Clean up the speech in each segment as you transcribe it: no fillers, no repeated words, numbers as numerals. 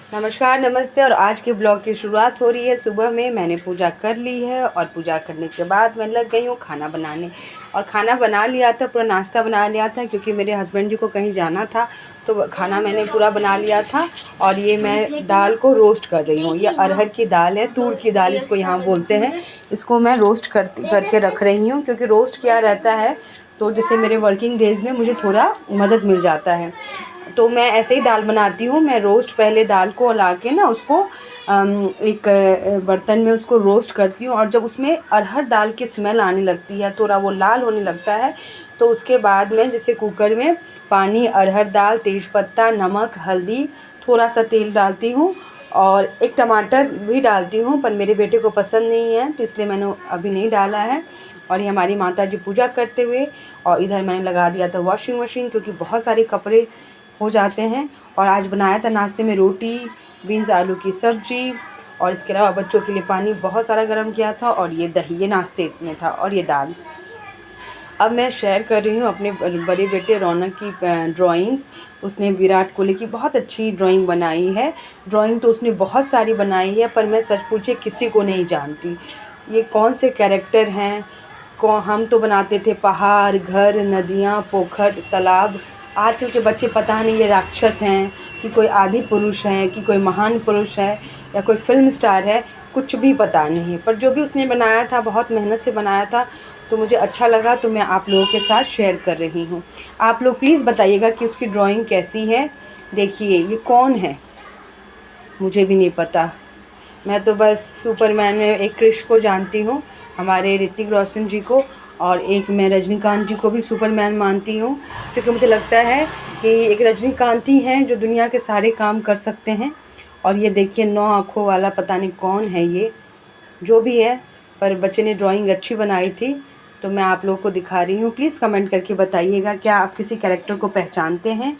नमस्कार, नमस्ते। और आज के ब्लॉग की शुरुआत हो रही है। सुबह में मैंने पूजा कर ली है और पूजा करने के बाद मैं लग गई हूँ खाना बनाने। और खाना बना लिया था, पूरा नाश्ता बना लिया था क्योंकि मेरे हस्बैंड जी को कहीं जाना था, तो खाना मैंने पूरा बना लिया था। और ये मैं दाल को रोस्ट कर रही हूँ। ये अरहर की दाल है, तूर की दाल इसको यहाँ बोलते हैं। इसको मैं रोस्ट करके रख रही हूँ क्योंकि रोस्ट किया रहता है तो जैसे मेरे वर्किंग डेज़ में मुझे थोड़ा मदद मिल जाता है। तो मैं ऐसे ही दाल बनाती हूँ। मैं रोस्ट पहले दाल को ला के ना उसको एक बर्तन में उसको रोस्ट करती हूँ, और जब उसमें अरहर दाल की स्मेल आने लगती है, थोड़ा वो लाल होने लगता है, तो उसके बाद में जैसे कुकर में पानी, अरहर दाल, तेज़पत्ता, नमक, हल्दी, थोड़ा सा तेल डालती हूँ और एक टमाटर भी डालती हूँ, पर मेरे बेटे को पसंद नहीं है तो इसलिए मैंने अभी नहीं डाला है। और ये हमारी माता जी पूजा करते हुए, और इधर मैंने लगा दिया था वॉशिंग मशीन क्योंकि बहुत सारे कपड़े हो जाते हैं। और आज बनाया था नाश्ते में रोटी, बीन्स आलू की सब्ज़ी, और इसके अलावा बच्चों के लिए पानी बहुत सारा गर्म किया था, और ये दही, ये नाश्ते में था, और ये दाल। अब मैं शेयर कर रही हूँ अपने बड़े बेटे रौनक की ड्राइंग्स। उसने विराट कोहली की बहुत अच्छी ड्राइंग बनाई है। ड्राइंग तो उसने बहुत सारी बनाई है, पर मैं सच पूछे किसी को नहीं जानती ये कौन से कैरेक्टर हैं। हम तो बनाते थे पहाड़, घर, नदियाँ, पोखर, तालाब। आजकल के बच्चे पता नहीं ये राक्षस हैं कि कोई आदि पुरुष हैं कि कोई महान पुरुष है या कोई फिल्म स्टार है, कुछ भी पता नहीं है। पर जो भी उसने बनाया था बहुत मेहनत से बनाया था, तो मुझे अच्छा लगा, तो मैं आप लोगों के साथ शेयर कर रही हूँ। आप लोग प्लीज़ बताइएगा कि उसकी ड्राइंग कैसी है। देखिए ये कौन है, मुझे भी नहीं पता। मैं तो बस सुपरमैन में एक क्रिश को जानती हूँ, हमारे ऋतिक रोशन जी को, और एक मैं रजनीकांत जी को भी सुपरमैन मानती हूँ क्योंकि मुझे लगता है कि एक रजनीकांत ही हैं जो दुनिया के सारे काम कर सकते हैं। और ये देखिए 9 आँखों वाला पता नहीं कौन है ये, जो भी है, पर बच्चे ने ड्राइंग अच्छी बनाई थी, तो मैं आप लोगों को दिखा रही हूँ। प्लीज़ कमेंट करके बताइएगा क्या आप किसी कैरेक्टर को पहचानते हैं,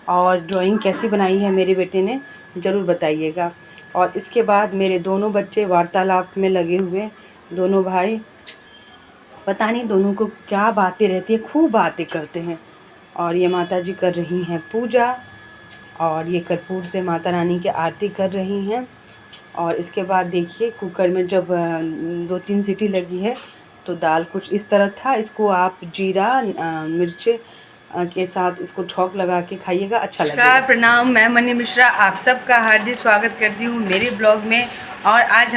और ड्राइंग कैसी बनाई है मेरे बेटे ने, ज़रूर बताइएगा। और इसके बाद मेरे दोनों बच्चे वार्तालाप में लगे हुए, दोनों भाई, पता नहीं दोनों को क्या बातें रहती है, खूब बातें करते हैं। और ये माता जी कर रही हैं पूजा, और ये कर्पूर से माता रानी की आरती कर रही हैं। और इसके बाद देखिए कुकर में जब 2-3 सीटी लगी है तो दाल कुछ इस तरह था। इसको आप जीरा मिर्च के साथ इसको छौंक लगा के खाइएगा, अच्छा लगेगा। नमस्कार, प्रणाम, मैं मनी मिश्रा आप सबका हार्दिक स्वागत करती हूँ मेरे ब्लॉग में। और आज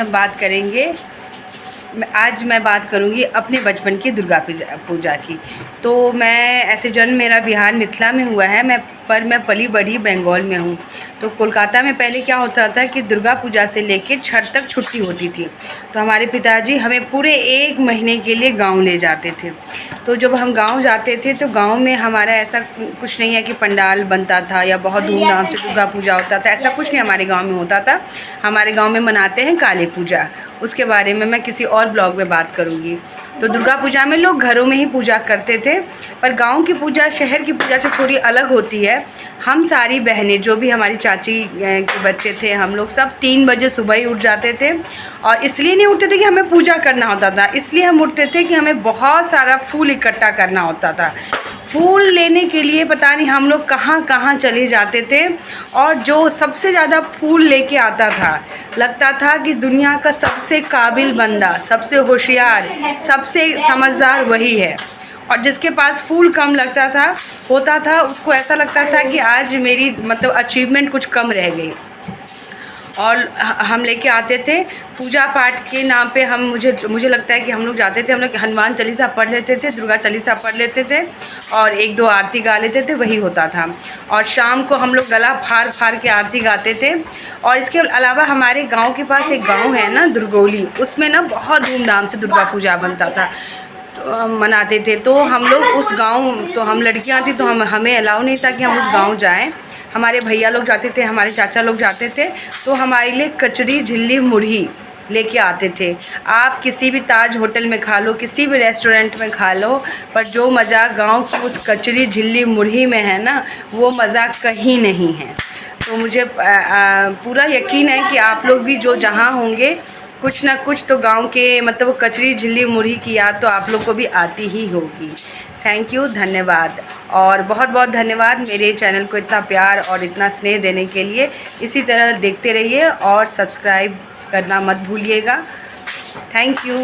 मैं बात करूँगी अपने बचपन की दुर्गा पूजा की। तो मैं ऐसे जन्म मेरा बिहार मिथिला में हुआ है, पर मैं पली बढ़ी बंगाल में हूँ। तो कोलकाता में पहले क्या होता था कि दुर्गा पूजा से लेकर छठ तक छुट्टी होती थी, तो हमारे पिताजी हमें पूरे 1 महीने के लिए गांव ले जाते थे। तो जब हम गांव जाते थे तो गांव में हमारा ऐसा कुछ नहीं है कि पंडाल बनता था या बहुत धूमधाम से दुर्गा पूजा होता था, ऐसा कुछ नहीं हमारे गांव में होता था। हमारे गांव में मनाते हैं काली पूजा, उसके बारे में मैं किसी और ब्लॉग में बात करूँगी। तो दुर्गा पूजा में लोग घरों में ही पूजा करते थे, पर गांव की पूजा शहर की पूजा से थोड़ी अलग होती है। हम सारी बहनें, जो भी हमारी चाची के बच्चे थे, हम लोग सब 3 बजे सुबह ही उठ जाते थे। और इसलिए नहीं उठते थे कि हमें पूजा करना होता था, इसलिए हम उठते थे कि हमें बहुत सारा फूल इकट्ठा करना होता था। फूल लेने के लिए पता नहीं हम लोग कहाँ कहाँ चले जाते थे, और जो सबसे ज़्यादा फूल लेके आता था, लगता था कि दुनिया का सबसे काबिल बंदा, सबसे होशियार, सबसे समझदार वही है। और जिसके पास फूल कम होता था, उसको ऐसा लगता था कि आज मेरी मतलब अचीवमेंट कुछ कम रह गई। और हम लेके आते थे पूजा पाठ के नाम पे। मुझे लगता है कि हम लोग जाते थे, हम लोग हनुमान चालीसा पढ़ लेते थे, दुर्गा चालीसा पढ़ लेते थे, और 1-2 आरती गा लेते थे, वही होता था। और शाम को हम लोग गला फाड़ फाड़ के आरती गाते थे। और इसके अलावा हमारे गांव के पास एक गांव है ना दुर्गौली, उसमें ना बहुत धूमधाम से दुर्गा पूजा बनता था, तो मनाते थे। तो हम लोग उस गांव, तो हम लड़कियां थी तो हमें अलाउ नहीं था कि हम उस गांव जाएं। हमारे भैया लोग जाते थे, हमारे चाचा लोग जाते थे, तो हमारे लिए कचरी, झिल्ली, मुढ़ी लेके आते थे। आप किसी भी ताज होटल में खा लो, किसी भी रेस्टोरेंट में खा लो, पर जो मज़ा गांव की उस कचरी, झिल्ली, मुढ़ी में है ना, वो मज़ा कहीं नहीं है। तो मुझे पूरा यकीन है कि आप लोग भी जो जहाँ होंगे कुछ ना कुछ तो गांव के मतलब वो कचरी झिल्ली मुरही की याद तो आप लोग को भी आती ही होगी। थैंक यू, धन्यवाद। और बहुत बहुत धन्यवाद मेरे चैनल को इतना प्यार और इतना स्नेह देने के लिए। इसी तरह देखते रहिए और सब्सक्राइब करना मत भूलिएगा। Thank you.